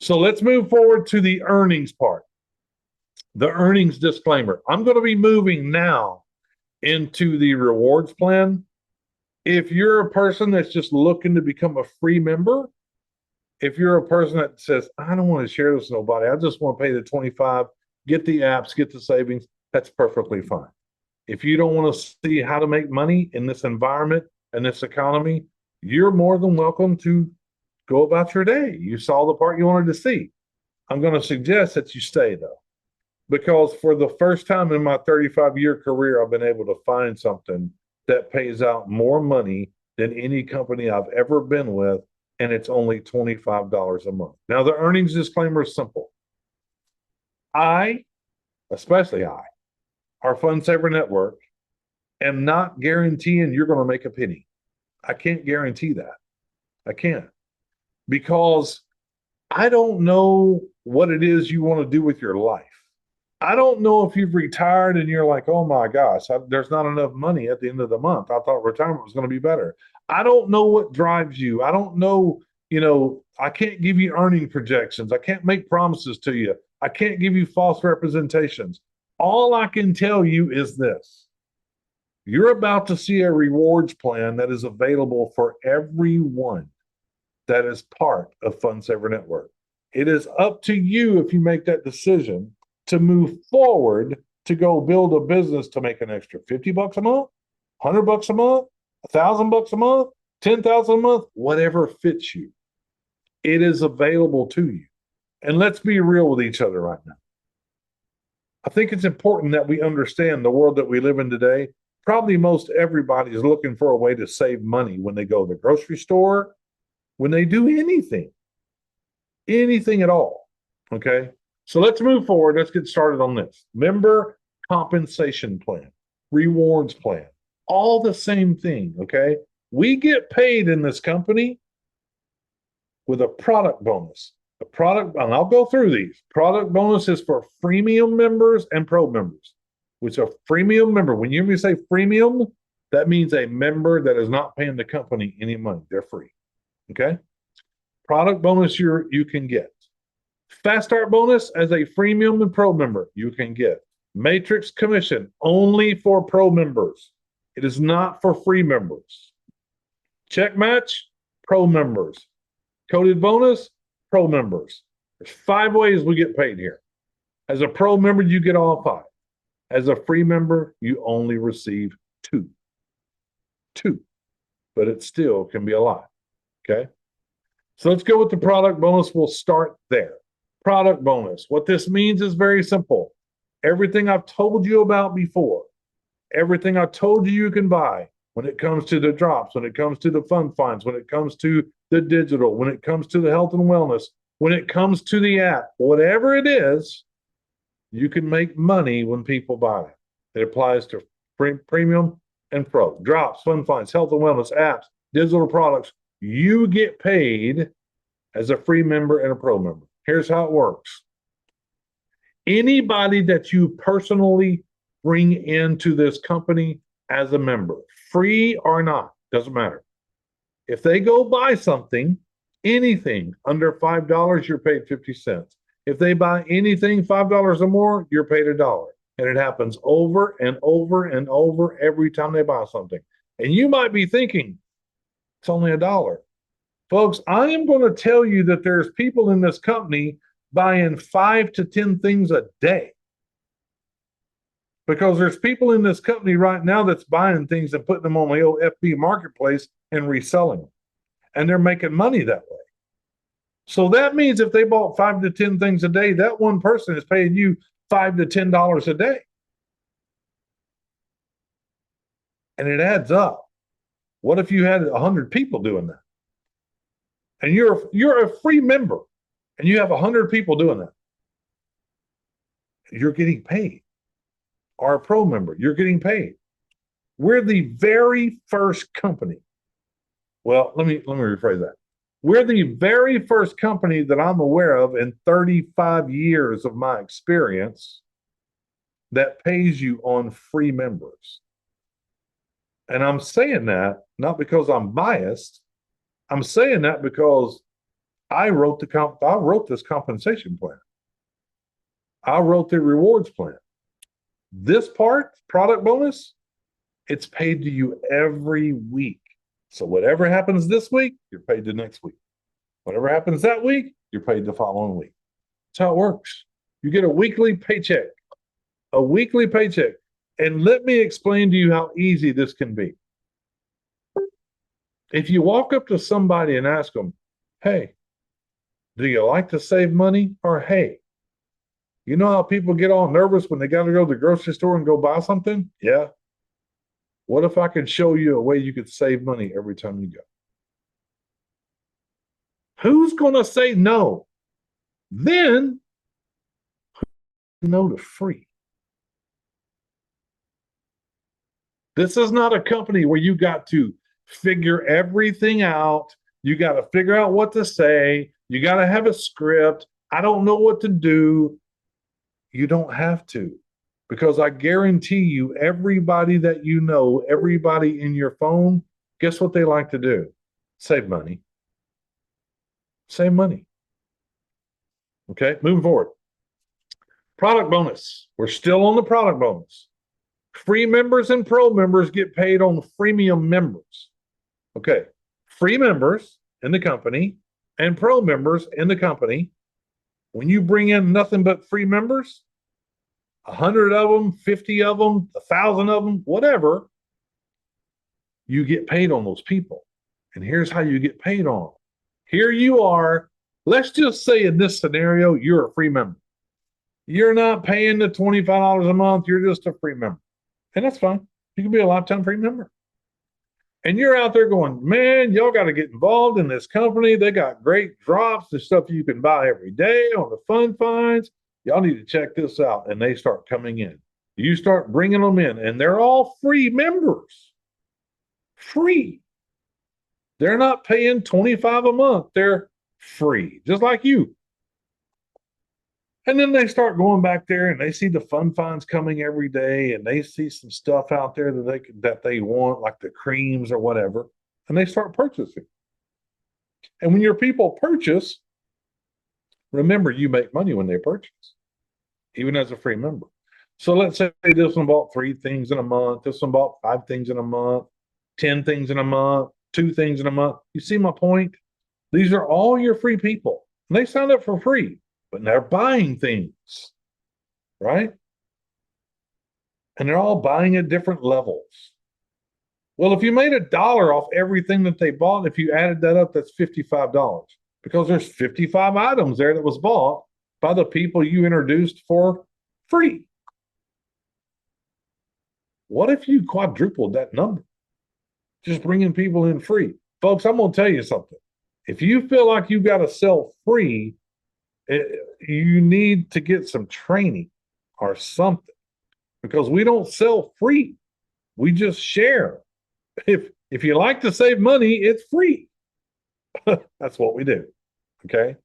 So let's move forward to the earnings part. The earnings disclaimer. I'm going to be moving now into the rewards plan. If you're a person that's just looking to become a free member, if you're a person that says, I don't want to share this with nobody, I just want to pay the 25, get the apps, get the savings, that's perfectly fine. If you don't want to see how to make money in this environment and this economy, you're more than welcome to go about your day. You saw the part you wanted to see. I'm going to suggest that you stay, though, because for the first time in my 35-year career, I've been able to find something that pays out more money than any company I've ever been with, and it's only $25 a month. Now, the earnings disclaimer is simple. Especially our Fund Saver Network, am not guaranteeing you're going to make a penny. I can't guarantee that. I can't. Because I don't know what it is you want to do with your life. I don't know if you've retired and you're like, oh my gosh, there's not enough money at the end of the month. I thought retirement was going to be better. I don't know what drives you. I don't know, I can't give you earning projections. I can't make promises to you. I can't give you false representations. All I can tell you is this. You're about to see a rewards plan that is available for everyone that is part of Fund Saver Network. It is up to you if you make that decision to move forward to go build a business to make an extra $50 a month, $100 a month, $1,000 a month, $10,000 a month, whatever fits you. It is available to you. And let's be real with each other right now. I think it's important that we understand the world that we live in today. Probably most everybody is looking for a way to save money when they go to the grocery store, when they do anything at all. Okay. So let's move forward. Let's get started on this. Member compensation plan, rewards plan, all the same thing. Okay. We get paid in this company with a product bonus. And I'll go through these. Product bonus is for freemium members and pro members, which a freemium member, when you hear me say freemium, that means a member that is not paying the company any money. They're free. Okay. Product bonus you can get. Fast Start bonus as a freemium and pro member, you can get. Matrix commission only for pro members. It is not for free members. Check match, pro members. Coded bonus, pro members. There's 5 ways we get paid here. As a pro member, you get all 5. As a free member, you only receive 2. 2. But it still can be a lot. Okay? So let's go with the product bonus. We'll start there. Product bonus. What this means is very simple. Everything I've told you about before, everything I told you can buy when it comes to the drops, when it comes to the fund finds, when it comes to the digital, when it comes to the health and wellness, when it comes to the app, whatever it is, you can make money when people buy it. It applies to premium and pro. Drops, fund finds, health and wellness, apps, digital products. You get paid as a free member and a pro member. Here's how it works. Anybody that you personally bring into this company as a member, free or not, doesn't matter. If they go buy something, anything under $5, you're paid 50 cents. If they buy anything $5 or more, you're paid $1. And it happens over and over and over every time they buy something. And you might be thinking, it's only $1. Folks, I am going to tell you that there's people in this company buying 5 to 10 things a day. Because there's people in this company right now that's buying things and putting them on the old FB marketplace and reselling them. And they're making money that way. So that means if they bought 5 to 10 things a day, that one person is paying you $5 to $10 a day. And it adds up. What if you had 100 people doing that? And you're a free member and you have 100 people doing that. You're getting paid. Or a pro member, you're getting paid. We're the very first company. Well, let me rephrase that. We're the very first company that I'm aware of in 35 years of my experience that pays you on free members. And I'm saying that not because I'm biased. I'm saying that because I wrote this compensation plan. I wrote the rewards plan. This part, product bonus, it's paid to you every week. So whatever happens this week, you're paid the next week. Whatever happens that week, you're paid the following week. That's how it works. You get a weekly paycheck, a weekly paycheck. And let me explain to you how easy this can be. If you walk up to somebody and ask them, hey, do you like to save money? Or hey, you know how people get all nervous when they got to go to the grocery store and go buy something? Yeah. What if I could show you a way you could save money every time you go? Who's going to say no? Then, no to free. This is not a company where you got to figure everything out. You got to figure out what to say. You got to have a script. I don't know what to do. You don't have to, because I guarantee you, everybody that you know, everybody in your phone, guess what they like to do? Save money. Save money. Okay, moving forward. Product bonus. We're still on the product bonus. Free members and pro members get paid on freemium members. Okay, free members in the company and pro members in the company. When you bring in nothing but free members, 100 of them, 50 of them, 1,000 of them, whatever, you get paid on those people. And here's how you get paid on. Here you are. Let's just say in this scenario, you're a free member. You're not paying the $25 a month. You're just a free member. And that's fine. You can be a lifetime free member. And you're out there going, man, y'all got to get involved in this company. They got great drops and stuff you can buy every day on the fun finds. Y'all need to check this out. And they start coming in. You start bringing them in, and they're all free members. Free. They're not paying $25 a month. They're free, just like you. And then they start going back there and they see the fun finds coming every day, and they see some stuff out there that they want, like the creams or whatever, and they start purchasing. And when your people purchase, remember, you make money when they purchase, even as a free member. So let's say this one bought 3 things in a month, this one bought 5 things in a month, 10 things in a month, 2 things in a month. You see my point? These are all your free people. And they signed up for free, but they're buying things, right? And they're all buying at different levels. Well, if you made $1 off everything that they bought, if you added that up, that's $55, because there's 55 items there that was bought by the people you introduced for free. What if you quadrupled that number? Just bringing people in free. Folks, I'm going to tell you something. If you feel like you got to sell free, you need to get some training or something, because we don't sell free. We just share. If you like to save money, it's free. That's what we do. Okay.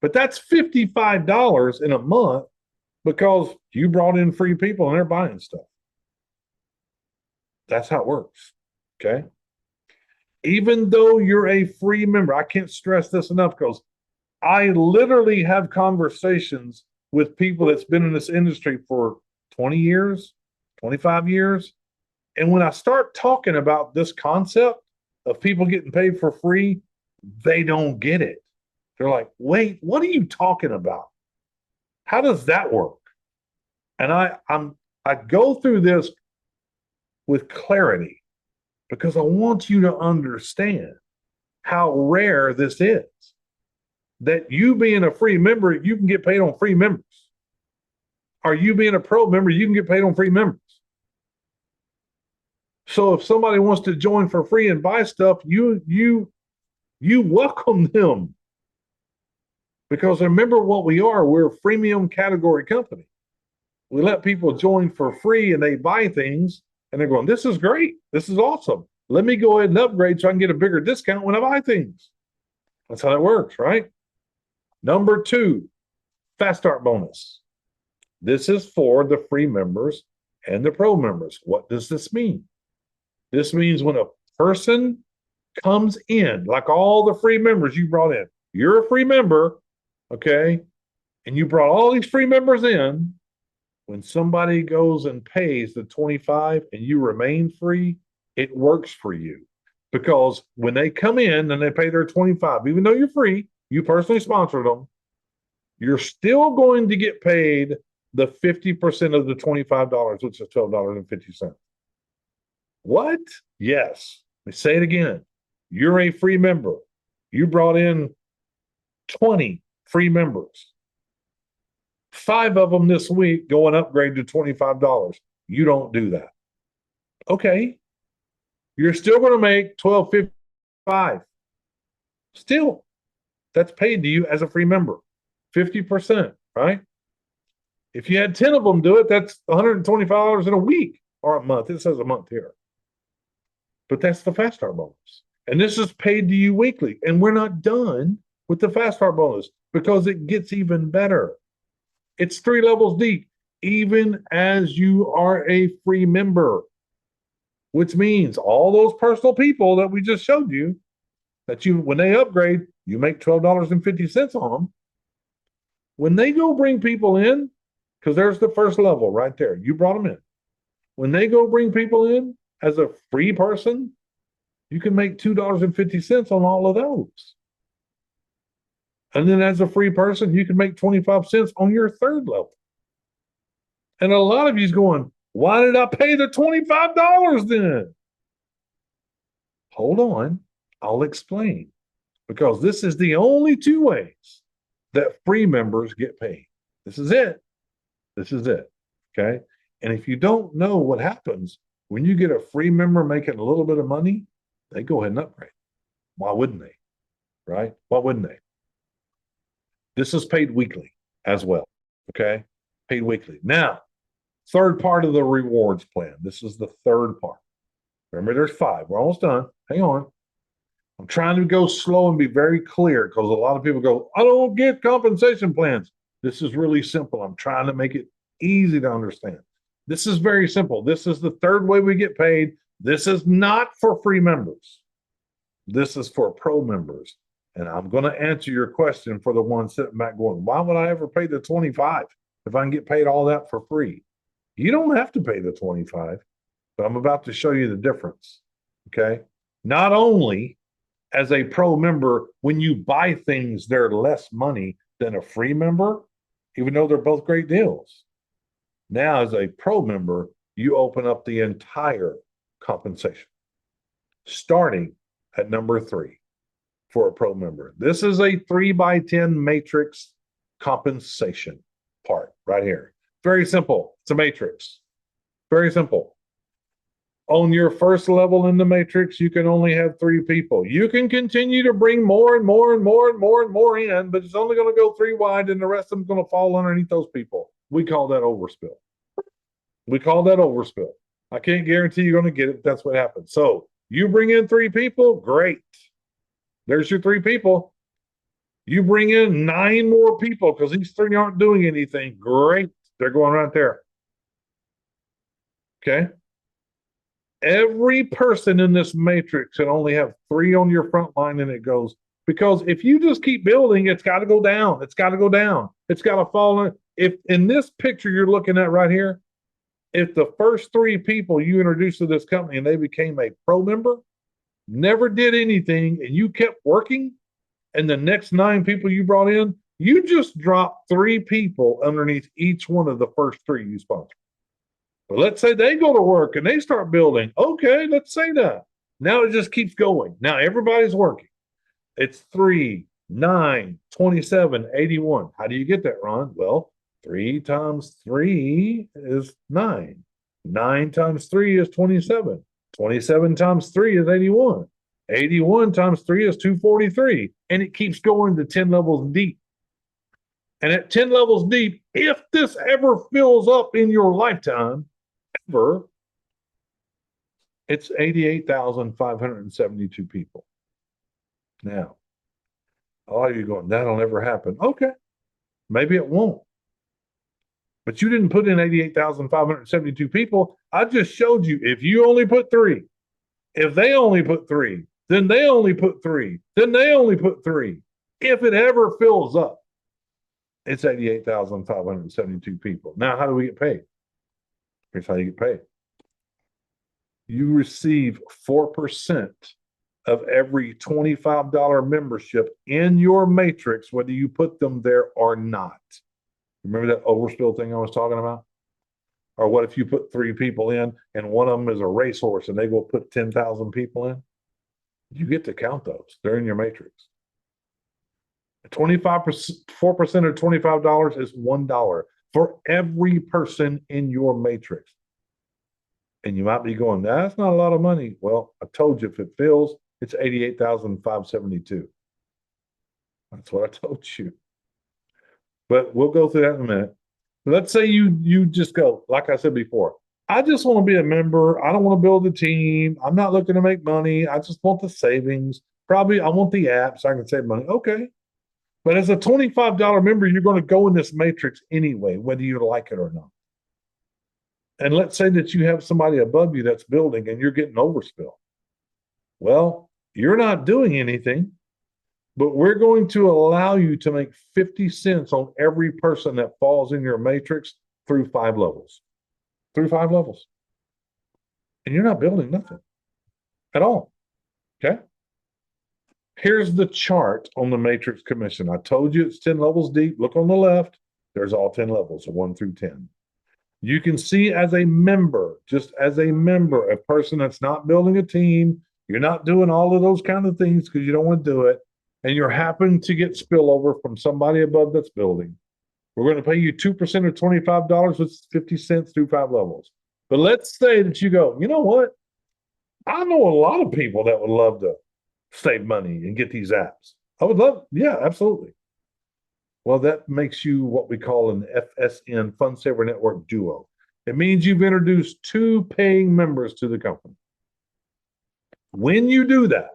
But that's $55 in a month because you brought in free people and they're buying stuff. That's how it works. Okay. Even though you're a free member, I can't stress this enough, because I literally have conversations with people that's been in this industry for 20 years, 25 years. And when I start talking about this concept of people getting paid for free, they don't get it. They're like, wait, what are you talking about? How does that work? And I go through this with clarity, because I want you to understand how rare this is. That you being a free member, you can get paid on free members. Or you being a pro member, you can get paid on free members. So if somebody wants to join for free and buy stuff, you welcome them. Because remember what we are, we're a freemium category company. We let people join for free and they buy things and they're going, this is great. This is awesome. Let me go ahead and upgrade so I can get a bigger discount when I buy things. That's how that works, right? Number 2, Fast Start bonus. This is for the free members and the pro members. What does this mean? This means when a person comes in, like all the free members you brought in, You're a free member, okay? And you brought all these free members in. When somebody goes and pays the 25 and you remain free, it works for you. Because when they come in and they pay their 25, even though you're free, you personally sponsored them, you're still going to get paid the 50% of the $25, which is $12.50. What? Yes. Let me say it again. You're a free member. You brought in 20 free members. 5 of them this week go and upgrade to $25. You don't do that. Okay. You're still going to make $12.55. Still, that's paid to you as a free member. 50%, right? If you had 10 of them do it, that's $125 in a week or a month. It says a month here. But that's the Fast Start bonus. And this is paid to you weekly. And we're not done with the Fast Start bonus because it gets even better. It's 3 levels deep, even as you are a free member, which means all those personal people that we just showed you, that you, when they upgrade, you make $12.50 on them. When they go bring people in, because there's the first level right there, you brought them in. When they go bring people in as a free person, you can make $2.50 on all of those. And then as a free person, you can make 25 cents on your third level. And a lot of you's going, why did I pay the $25 then? Hold on, I'll explain. Because this is the only 2 ways that free members get paid. This is it. This is it. Okay. And if you don't know what happens when you get a free member making a little bit of money, they go ahead and upgrade. Why wouldn't they? Right? Why wouldn't they? This is paid weekly as well. Okay. Paid weekly. Now, third part of the rewards plan. This is the third part. Remember, there's 5. We're almost done. Hang on. I'm trying to go slow and be very clear because a lot of people go, I don't get compensation plans. This is really simple. I'm trying to make it easy to understand. This is very simple. This is the third way we get paid. This is not for free members. This is for pro members. And I'm going to answer your question for the one sitting back going, why would I ever pay the 25 if I can get paid all that for free? You don't have to pay the 25, but I'm about to show you the difference. Okay. Not only as a pro member, when you buy things, they're less money than a free member, even though they're both great deals. Now, as a pro member, you open up the entire compensation, starting at number 3 for a pro member. This is a 3x10 matrix compensation part right here. Very simple. It's a matrix. Very simple. On your first level in the matrix, you can only have 3 people. You can continue to bring more and more and more and more and more in, but it's only going to go 3 wide and the rest of them going to fall underneath those people. We call that overspill. We call that overspill. I can't guarantee you're going to get it, but that's what happens. So you bring in 3 people, great. There's your 3 people. You bring in 9 more people because these 3 aren't doing anything, great. They're going right there. Okay. Every person in this matrix can only have 3 on your front line, and it goes, because if you just keep building, it's got to go down. It's got to go down. It's got to fall in. If in this picture you're looking at right here, if the first 3 people you introduced to this company and they became a pro member, never did anything, and you kept working, and the next 9 people you brought in, you just dropped 3 people underneath each one of the first 3 you sponsored. But let's say they go to work and they start building. Okay, let's say that. Now it just keeps going. Now everybody's working. It's 3, 9, 27, 81. How do you get that, Ron? Well, 3 times 3 is 9. 9 times 3 is 27. 27 times 3 is 81. 81 times 3 is 243. And it keeps going to 10 levels deep. And at 10 levels deep, if this ever fills up in your lifetime, ever, it's 88,572 people. Now, a lot of you going, that'll never happen. Okay, maybe it won't. But you didn't put in 88,572 people. I just showed you if you only put 3, if they only put 3, then they only put 3, then they only put 3. If it ever fills up, it's 88,572 people. Now, how do we get paid? Here's how you get paid. You receive 4% of every $25 membership in your matrix, whether you put them there or not. Remember that overspill thing I was talking about? Or what if you put 3 people in and one of them is a racehorse and they go put 10,000 people in? You get to count those. They're in your matrix. 25%, 4% of $25 is $1 for every person in your matrix. And you might be going, that's not a lot of money. Well, I told you, if it fills, it's 88,572. That's what I told you. But we'll go through that in a minute. Let's say you just go, like I said before, I just want to be a member. I don't want to build a team. I'm not looking to make money. I just want the savings. Probably I want the app so I can save money. Okay. But as a $25 member, you're going to go in this matrix anyway, whether you like it or not. And let's say that you have somebody above you that's building and you're getting overspill. Well, you're not doing anything, but we're going to allow you to make 50 cents on every person that falls in your matrix through 5 levels. Through 5 levels. And you're not building nothing at all. Okay? Here's the chart on the matrix commission. I told you it's 10 levels deep. Look on the left. There's all 10 levels, 1 through 10. You can see as a member, just as a member, a person that's not building a team, you're not doing all of those kind of things because you don't want to do it, and you're happen to get spillover from somebody above that's building. We're going to pay you 2% of $25, which is 50 cents through 5 levels. But let's say that you go, you know what? I know a lot of people that would love to save money and get these apps. I would love, yeah, absolutely. Well, that makes you what we call an FSN Fund Saver Network Duo. It means you've introduced 2 paying members to the company. When you do that,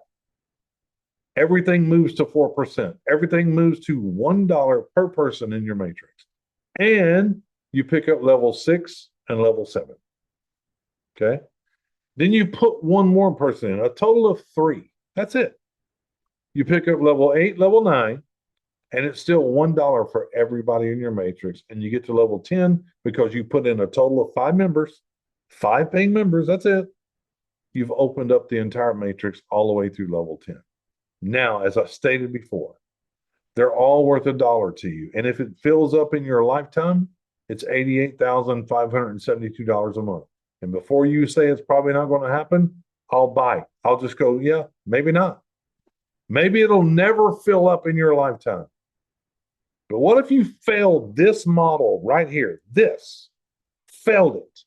everything moves to 4%. Everything moves to $1 per person in your matrix. And you pick up level 6 and level 7. Okay? Then you put 1 more person in, a total of 3. That's it. You pick up level 8, level 9, and it's still $1 for everybody in your matrix. And you get to level 10 because you put in a total of 5 members, 5 paying members. That's it. You've opened up the entire matrix all the way through level 10. Now, as I stated before, they're all worth $1 to you. And if it fills up in your lifetime, it's $88,572 a month. And before you say it's probably not going to happen, I'll bite. I'll just go, yeah, maybe not. Maybe it'll never fill up in your lifetime. But what if you failed this model right here? This failed it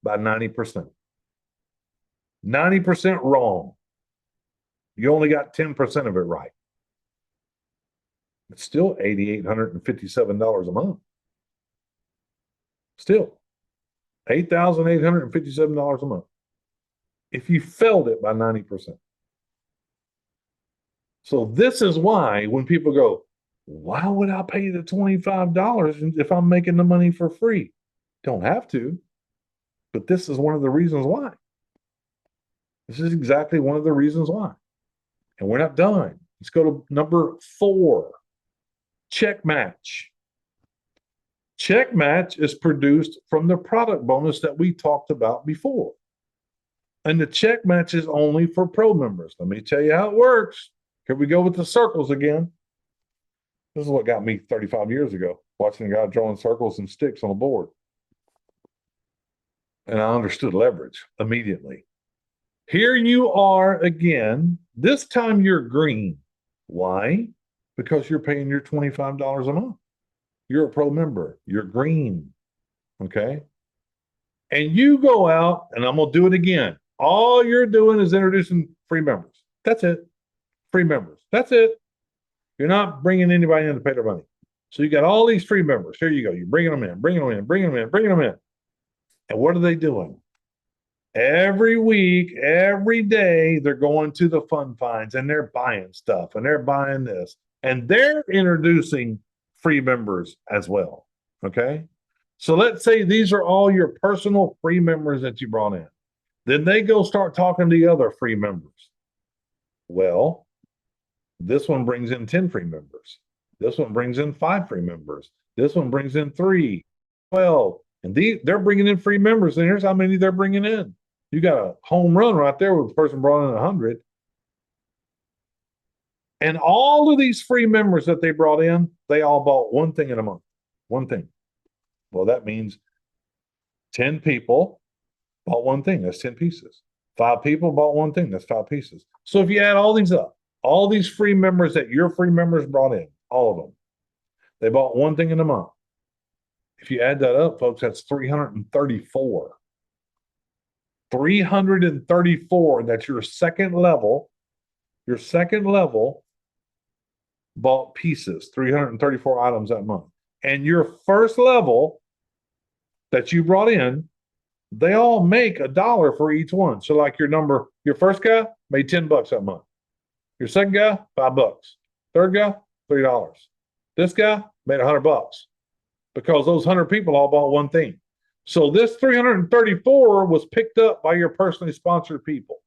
by 90%. 90% wrong. You only got 10% of it right. It's still $8,857 a month. Still $8,857 a month. If you failed it by 90%. So this is why when people go, why would I pay the $25 if I'm making the money for free? Don't have to. But this is one of the reasons why. This is exactly one of the reasons why. And we're not done. Let's go to number 4. Check match. Check match is produced from the product bonus that we talked about before. And the check match is only for pro members. Let me tell you how it works. Here we go with the circles again. This is what got me 35 years ago, watching a guy drawing circles and sticks on a board. And I understood leverage immediately. Here you are again. This time you're green. Why? Because you're paying your $25 a month. You're a pro member. You're green. Okay? And you go out, and I'm going to do it again. All you're doing is introducing free members. That's it. Free members. That's it. You're not bringing anybody in to pay their money. So you got all these free members. Here you go. You're bringing them in, bringing them in, bringing them in, bringing them in. And what are they doing? Every week, every day, they're going to the fun finds and they're buying stuff and they're buying this. And they're introducing free members as well. Okay? So let's say these are all your personal free members that you brought in. Then they go start talking to the other free members. Well, This one brings in 10 free members. This one brings in 5 free members. This one brings in 3, 12. And they're bringing in free members. And here's how many they're bringing in. You got a home run right there with the person brought in 100. And all of these free members that they brought in, they all bought one thing in a month. One thing. Well, that means 10 people bought one thing. That's 10 pieces. 5 people bought one thing. That's 5 pieces. So if you add all these up, all these free members that your free members brought in, all of them, they bought one thing in a month. If you add that up, folks, that's 334. 334. That's your second level. Your second level bought pieces, 334 items that month. And your first level that you brought in, they all make $1 for each one. So like your first guy made $10 that month. Your second guy, $5. Third guy, $3. This guy made $100 because those 100 people all bought one thing. So this 334 was picked up by your personally sponsored people.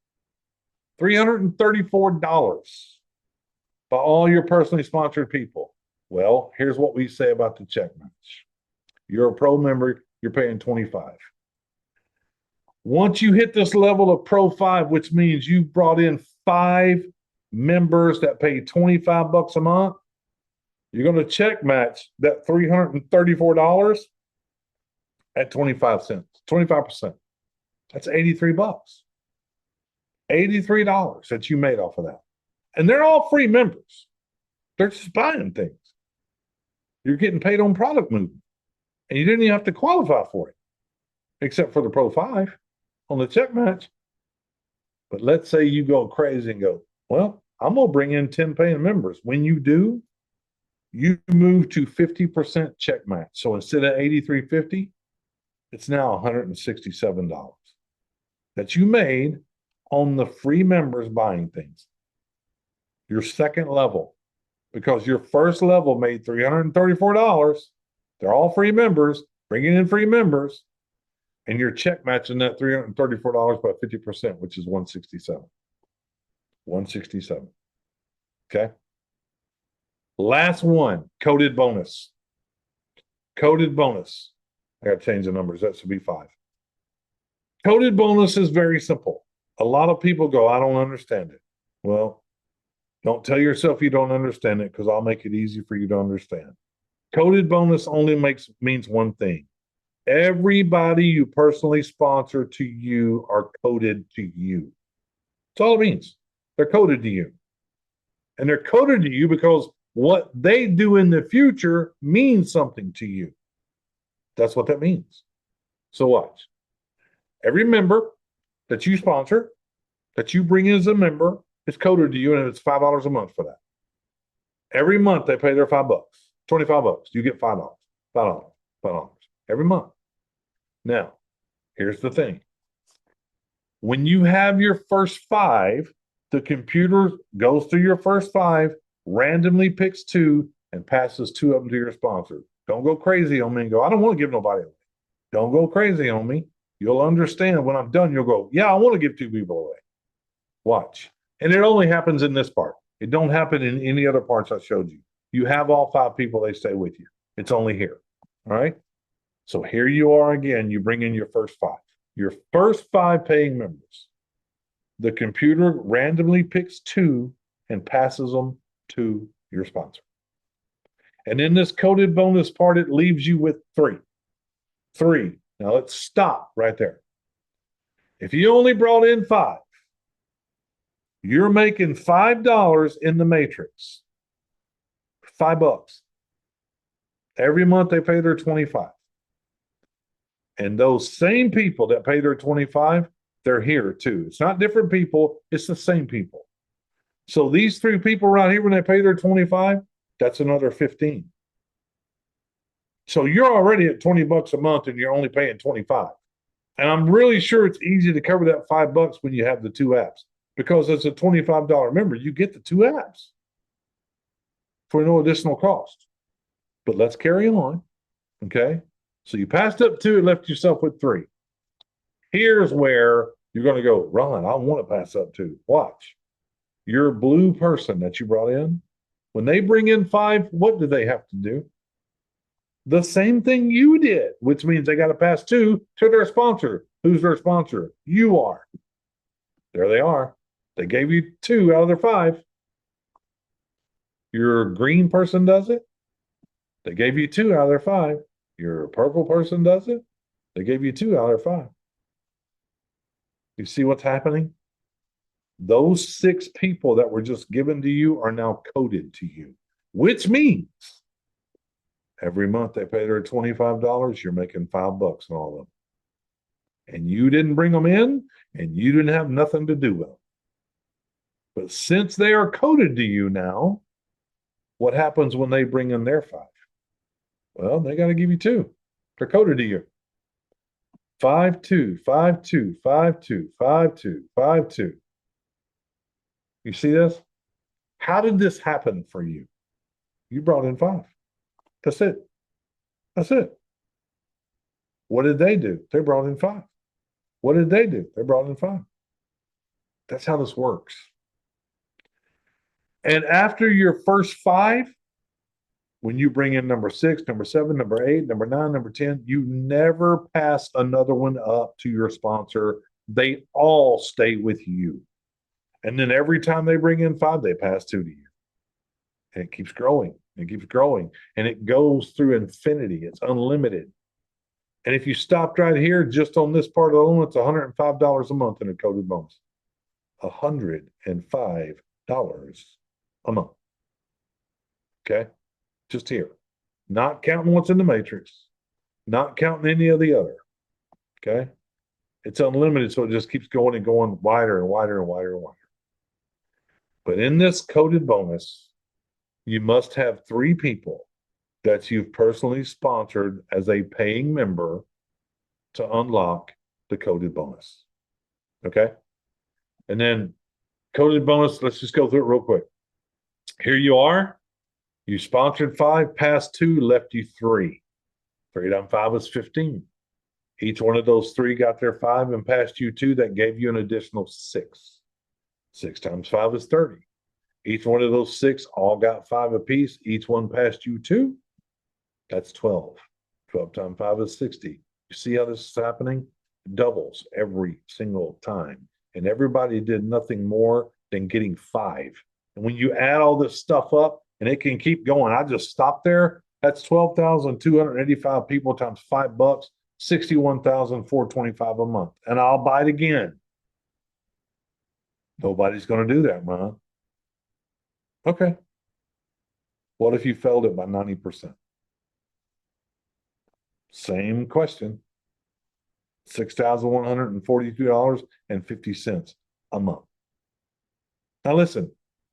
$334 by all your personally sponsored people. Well, here's what we say about the check match. You're a pro member, you're paying $25. Once you hit this level of Pro 5, which means you brought in 5 members that pay $25 a month, you're going to check match that $334 at 25 cents, 25%. That's $83. $83 that you made off of that. And they're all free members. They're just buying things. You're getting paid on product movement. And you didn't even have to qualify for it, except for the Pro 5 on the check match. But let's say you go crazy and go, well, I'm going to bring in 10 paying members. When you do, you move to 50% check match. So instead of $83.50, it's now $167 that you made on the free members buying things. Your second level, because your first level made $334. They're all free members, bringing in free members, and you're check matching that $334 by 50%, which is $167. $167. Okay. Last one, coded bonus. Coded bonus. I got to change the numbers. That should be 5. Coded bonus is very simple. A lot of people go, I don't understand it. Well, don't tell yourself you don't understand it, because I'll make it easy for you to understand. Coded bonus only means one thing. Everybody you personally sponsor to you are coded to you. That's all it means. They're coded to you. And they're coded to you because what they do in the future means something to you. That's what that means. So watch. Every member that you sponsor, that you bring in as a member, is coded to you, and it's $5 a month for that. Every month they pay their $5. $25. You get $5. $5. Every month. Now, here's the thing. When you have your first 5, the computer goes through your first 5, randomly picks 2, and passes 2 of them to your sponsor. Don't go crazy on me and go, I don't want to give nobody away. Don't go crazy on me. You'll understand when I'm done. You'll go, yeah, I want to give 2 people away. Watch. And it only happens in this part. It don't happen in any other parts I showed you. You have all 5 people, they stay with you. It's only here. All right. So here you are again. You bring in your first 5. Your first 5 paying members. The computer randomly picks 2 and passes them to your sponsor. And in this coded bonus part, it leaves you with 3. 3. Now let's stop right there. If you only brought in 5, you're making $5 in the matrix. $5. Every month they pay their 25. And those same people that pay their 25, they're here too. It's not different people, it's the same people. So these 3 people right here, when they pay their 25, that's another 15. So you're already at $20 a month and you're only paying 25. And I'm really sure it's easy to cover that $5 when you have the 2 apps, because it's a $25 member. You get the 2 apps for no additional cost. But let's carry on. Okay. So you passed up 2 and left yourself with 3. Here's where you're going to go, Ron, I want to pass up 2. Watch. Your blue person that you brought in, when they bring in 5, what do they have to do? The same thing you did, which means they got to pass 2 to their sponsor. Who's their sponsor? You are. There they are. They gave you 2 out of their 5. Your green person does it. They gave you 2 out of their 5. Your purple person does it. They gave you 2 out of their 5. You see what's happening? Those 6 people that were just given to you are now coded to you, which means every month they pay their $25, you're making $5 on all of them. And you didn't bring them in, and you didn't have nothing to do with them. But since they are coded to you now, what happens when they bring in their 5? Well, they got to give you 2. They're coded to you. 5, 2, 5, 2, 5, 2, 5, 2, 5, 2. You see this? How did this happen for you? You brought in 5. That's it. That's it. What did they do? They brought in 5. What did they do? They brought in 5. That's how this works. And after your first 5, when you bring in number 6, number 7, number 8, number 9, number 10, you never pass another one up to your sponsor. They all stay with you. And then every time they bring in 5, they pass 2 to you. And it keeps growing. It keeps growing. And it goes through infinity. It's unlimited. And if you stopped right here, just on this part alone, it's $105 a month in a coded bonus. $105 a month. Okay? Just here. Not counting what's in the matrix. Not counting any of the other. Okay? It's unlimited, so it just keeps going and going wider and wider and wider and wider. But in this coded bonus, you must have 3 people that you've personally sponsored as a paying member to unlock the coded bonus. Okay? And then coded bonus, let's just go through it real quick. Here you are. You sponsored 5, passed 2, left you 3. 3 times 5 is 15. Each one of those 3 got their 5 and passed you 2. That gave you an additional 6. 6 times 5 is 30. Each one of those 6 all got 5 apiece. Each one passed you 2. That's 12. 12 times 5 is 60. You see how this is happening? It doubles every single time. And everybody did nothing more than getting 5. And when you add all this stuff up, and it can keep going, I just stopped there. That's 12,285 people times $5, 61,425 a month. And I'll buy it again. Nobody's going to do that, man. Okay. What if you failed it by 90%? Same question. $6,142.50 a month. Now listen,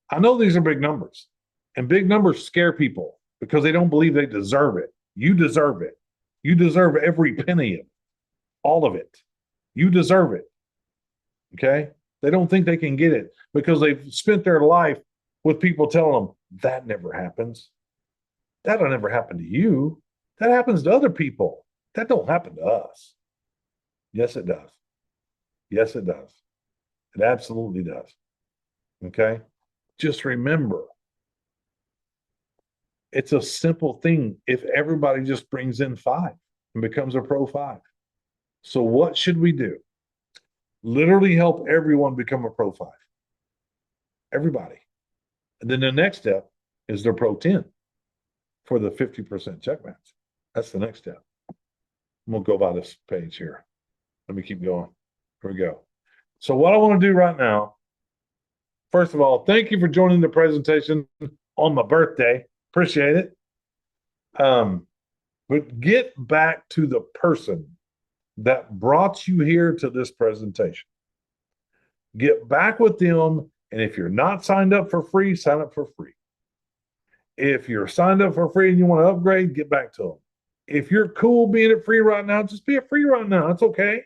I know these are big numbers, and big numbers scare people because they don't believe they deserve it. You deserve it. You deserve every penny of it, all of it. You deserve it. Okay? They don't think they can get it because they've spent their life with people telling them that never happens. That'll never happen to you. That happens to other people. That don't happen to us. Yes, it does. Yes, it does. It absolutely does. Okay? Just remember, it's a simple thing if everybody just brings in 5 and becomes a pro 5. So what should we do? Literally help everyone become a pro 5. Everybody. And then the next step is their pro 10 for the 50% check match. That's the next step. We'll go by this page here. Let me keep going. Here we go. So what I want to do right now, first of all, thank you for joining the presentation on my birthday. Appreciate it. But get back to the person that brought you here to this presentation. Get back with them, and if you're not signed up for free, sign up for free. If you're signed up for free and you want to upgrade, get back to them. If you're cool being at free right now, just be at free right now. It's okay.